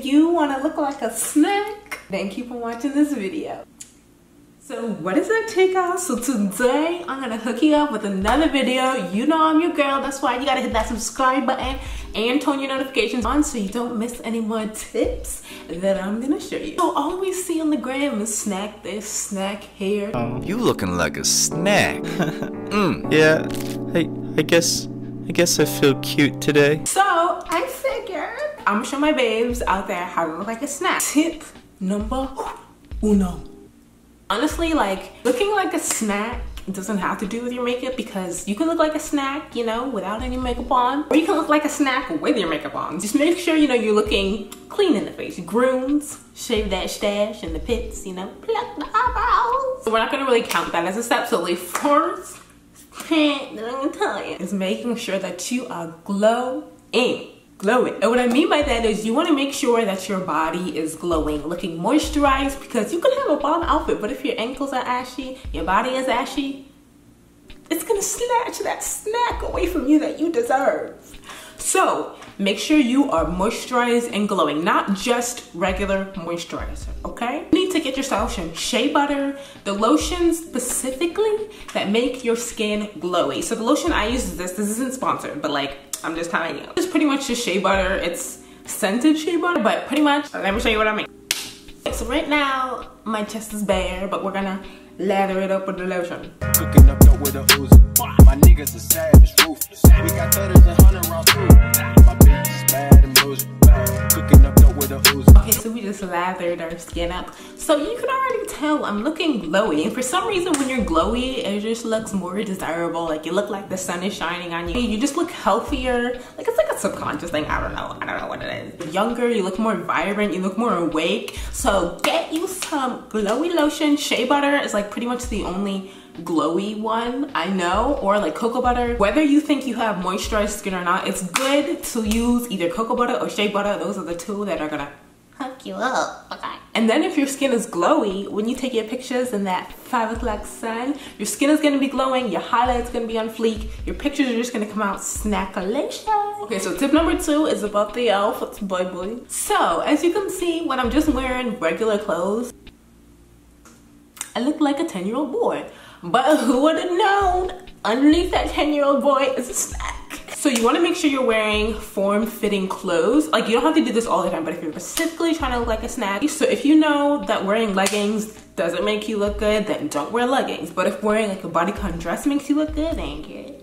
you want to look like a snack, then keep on watching this video. So what is that, chica? So today I'm gonna hook you up with another video. You know I'm your girl, that's why you gotta hit that subscribe button and turn your notifications on so you don't miss any more tips that I'm gonna show you. So all we see on the gram is snack this, snack here. You looking like a snack. Yeah, I guess I feel cute today. So I figured I'm gonna show my babes out there how to look like a snack. Tip number uno. Honestly, like, looking like a snack doesn't have to do with your makeup, because you can look like a snack, you know, without any makeup on, or you can look like a snack with your makeup on. Just make sure, you know, you're looking clean in the face. Groomed, shave that stash and the pits, you know, pluck the eyebrows. So we're not gonna really count that as a step. So the first thing that I'm gonna tell you is making sure that you are glowing. And what I mean by that is you want to make sure that your body is glowing, looking moisturized, because you can have a bomb outfit, but if your ankles are ashy, your body is ashy, it's gonna snatch that snack away from you that you deserve. So make sure you are moisturized and glowing, not just regular moisturizer, okay? You need to get yourself some shea butter, the lotions specifically that make your skin glowy. So the lotion I use is this isn't sponsored, but like, I'm just telling you. It's pretty much just shea butter. It's scented shea butter, but pretty much, let me show you what I mean. So right now, my chest is bare, but we're gonna lather it up with the lotion. Cooking up with a Uzi. My niggas are savage, ruthless. We got 30s and 100 rounds too. My bitch is bad and bougie. Cooking up with a Uzi. Okay, so we just lathered our skin up. So you can already tell I'm looking glowy. And for some reason, when you're glowy, it just looks more desirable. Like you look like the sun is shining on you. You just look healthier. Like it's like a subconscious thing. I don't know what it is. Younger, you look more vibrant, you look more awake. So get you some glowy lotion. Shea butter is like pretty much the only glowy one I know, or like cocoa butter. Whether you think you have moisturized skin or not, it's good to use either cocoa butter or shea butter. Those are the two that are gonna hook you up, okay? And then if your skin is glowy, when you take your pictures in that 5 o'clock sun, your skin is gonna be glowing, your highlight's gonna be on fleek, your pictures are just gonna come out snackalicious. Okay, so tip number 2 is about the elf. It's boy. So as you can see, when I'm just wearing regular clothes, I look like a 10-year-old boy. But who would have known underneath that 10-year-old boy is a snack. So you want to make sure you're wearing form-fitting clothes. Like you don't have to do this all the time, but if you're specifically trying to look like a snack, so if you know that wearing leggings doesn't make you look good, then don't wear leggings. But if wearing like a bodycon dress makes you look good, then good.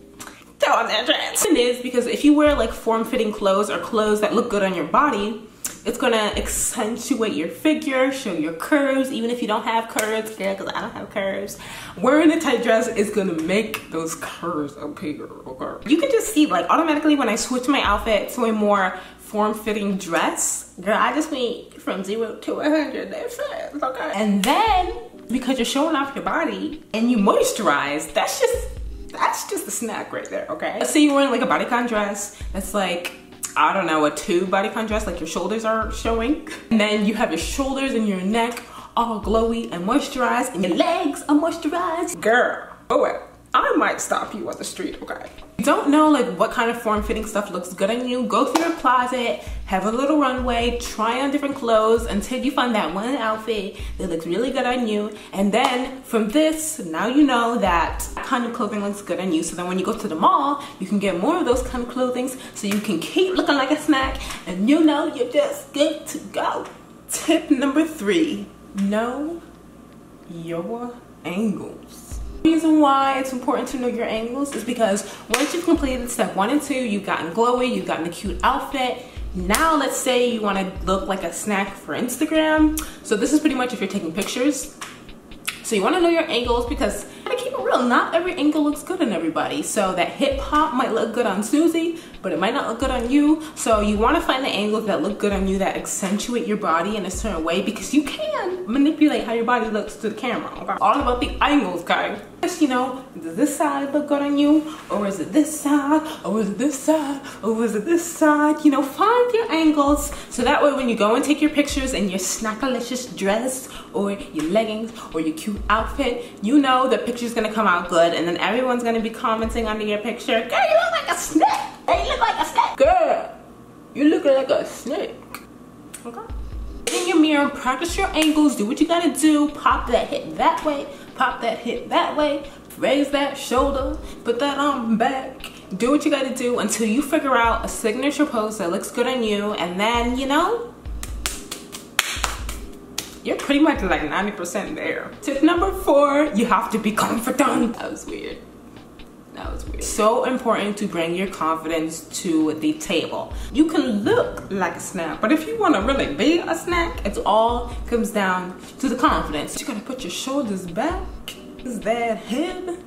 Throw on that dress. It is because if you wear like form-fitting clothes or clothes that look good on your body, it's gonna accentuate your figure, show your curves, even if you don't have curves, girl, because I don't have curves. Wearing a tight dress is gonna make those curves appear, okay? You can just see, like, automatically when I switch my outfit to a more form-fitting dress, girl, I just went from 0 to 100 that fast, okay? And then, because you're showing off your body and you moisturize, that's just a snack right there, okay? Let's say you're wearing like a bodycon dress that's like, I don't know, a 2 bodycon dress, like your shoulders are showing. And then you have your shoulders and your neck all glowy and moisturized, and your legs are moisturized. Girl, I might stop you on the street, okay? You don't know like what kind of form-fitting stuff looks good on you, go through your closet, have a little runway, try on different clothes until you find that one outfit that looks really good on you. And then from this, now you know that kind of clothing looks good on you. So then when you go to the mall, you can get more of those kind of clothing so you can keep looking like a snack, and you know you're just good to go. Tip number 3, know your angles. The reason why it's important to know your angles is because once you've completed step 1 and 2, you've gotten glowy, you've gotten a cute outfit. Now let's say you want to look like a snack for Instagram. So this is pretty much if you're taking pictures. So you want to know your angles, because to keep it real, not every angle looks good on everybody. So that hip hop might look good on Susie, but it might not look good on you. So you want to find the angles that look good on you, that accentuate your body in a certain way, because you can manipulate how your body looks to the camera, okay? All about the angles, guys. You know, does this side look good on you, or is it this side, or is it this side, or is it this side? You know, find your angles, so that way when you go and take your pictures in your snackalicious dress or your leggings or your cute outfit, you know the picture's gonna come out good, and then everyone's gonna be commenting under your picture, girl, you look like a snack. Girl, you look like a snack. Girl, you look like a snack. Okay? In your mirror, practice your angles, do what you gotta do, pop that hip that way, pop that hip that way, raise that shoulder, put that arm back, do what you gotta do until you figure out a signature pose that looks good on you, and then, you know, you're pretty much like 90% there. Tip number 4, you have to be confident. That was weird. That was weird. So important to bring your confidence to the table. You can look like a snack, but if you want to really be a snack, it all comes down to the confidence. You gotta put your shoulders back, is that head,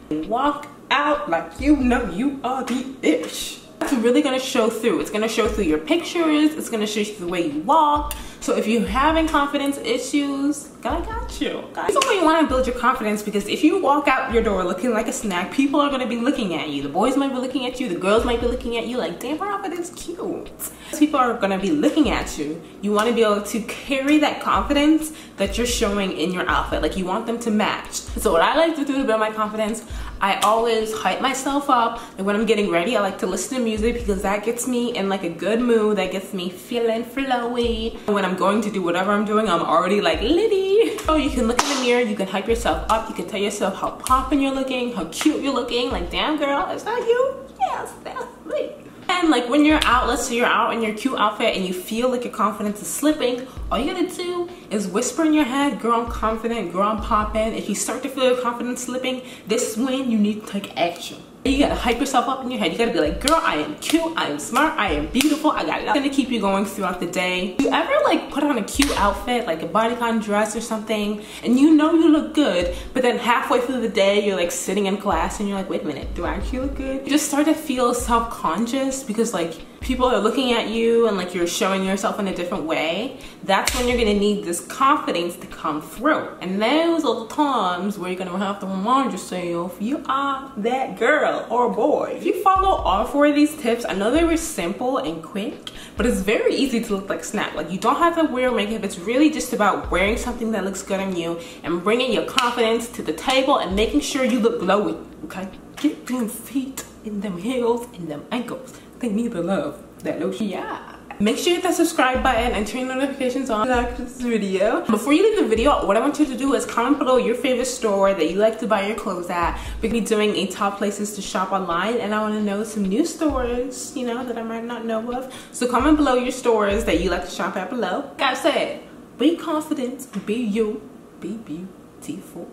and walk out like you know you are the ish. It's really gonna show through. It's gonna show through your pictures. It's gonna show through the way you walk. So if you're having confidence issues, I got you. That's why you want to build your confidence, because if you walk out your door looking like a snack, people are gonna be looking at you. The boys might be looking at you. The girls might be looking at you like, damn, her outfit is cute. People are gonna be looking at you. You want to be able to carry that confidence that you're showing in your outfit. Like, you want them to match. So what I like to do to build my confidence, I always hype myself up. And when I'm getting ready, I like to listen to music, because that gets me in like a good mood. That gets me feeling flowy. When I'm going to do whatever I'm doing, I'm already like litty. So you can look in the mirror, you can hype yourself up. You can tell yourself how poppin' you're looking, how cute you're looking. Like, damn girl, is that you? Yes, that's me. And like when you're out, let's say you're out in your cute outfit and you feel like your confidence is slipping, all you gotta do is whisper in your head, girl, I'm confident, girl, I'm poppin'. If you start to feel your confidence slipping, this is when you need to take action. You gotta hype yourself up in your head. You gotta be like, girl, I am cute, I am smart, I am beautiful, I got nothing to keep you going throughout the day. You ever like put on a cute outfit, like a bodycon dress or something, and you know you look good, but then halfway through the day, you're like sitting in class and you're like, wait a minute, do I actually look good? You just start to feel self-conscious because like people are looking at you and like you're showing yourself in a different way. That's when you're gonna need this confidence to come through. And those are the times where you're gonna have to remind yourself you are that girl or boy. If you follow all 4 of these tips, I know they were simple and quick, but it's very easy to look like Snap. Like, you don't have to wear makeup. It's really just about wearing something that looks good on you and bringing your confidence to the table and making sure you look glowy, okay? Get them feet in them heels and them ankles. They need the love, that lotion. Yeah. Make sure you hit that subscribe button and turn notifications on to like this video. Before you leave the video, what I want you to do is comment below your favorite store that you like to buy your clothes at. We're gonna be doing a top places to shop online, and I want to know some new stores, you know, that I might not know of. So comment below your stores that you like to shop at below. Like I said, be confident, be you, be beautiful.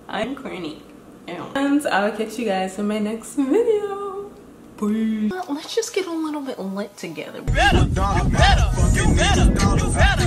I'm corny. And I'll catch you guys in my next video. Bye. Let's just get a little bit lit together. You better.